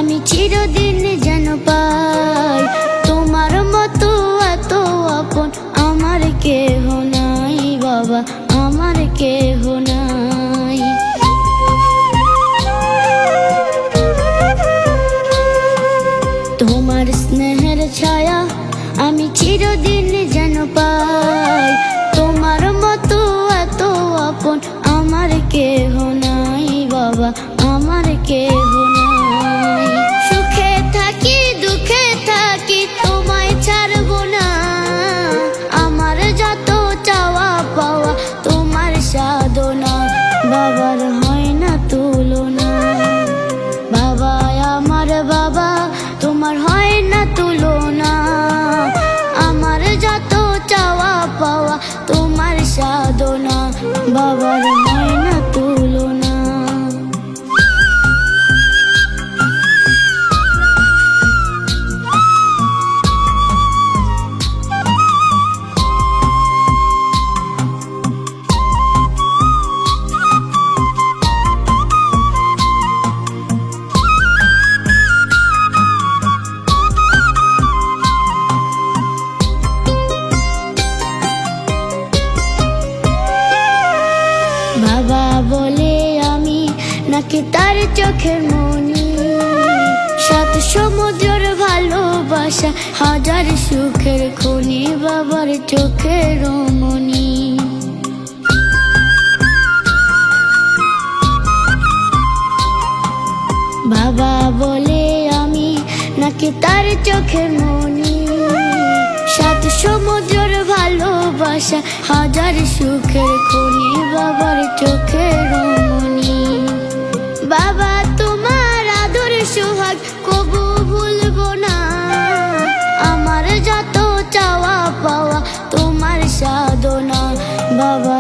আমি চিরদিন যেন পাই তোমার মতো এত আপন আমার কেহ নাই বাবা, আমার কেহ নাই। তোমার স্নেহের ছায়া আমি চিরদিন যেন পাই তোমার মতো এত আপন আমার কেহ নাই বাবা, আমার কেহ নাই। সুখে থাকি দুঃখে থাকি তোমায় ছাড়বো না, আমার যত চাওয়া পাওয়া তোমার সাধনা, বাবার হয় না তুলনা। বাবা আমার বাবা তোমার হয় না তুলনা, আমার যত চাওয়া পাওয়া তোমার সাধনা, বাবার হয় না তুলনা। বাবা বলে আমি নাকি তার চোখের মনি, সাত সমুদ্রের ভালোবাসা হাজার সুখের খনি, বাবার চোখের মনি। বাবা বলে আমি নাকি তার চোখের মনি, সাত সমুদ্রের ভালোবাসা হাজার সুখের খনি, বাবার চোখের মনি। বাবা তোমার আদর সোহাগ কবু ভুলবো না, আমার যত চাওয়া পাওয়া তোমার সাধনা, বাবা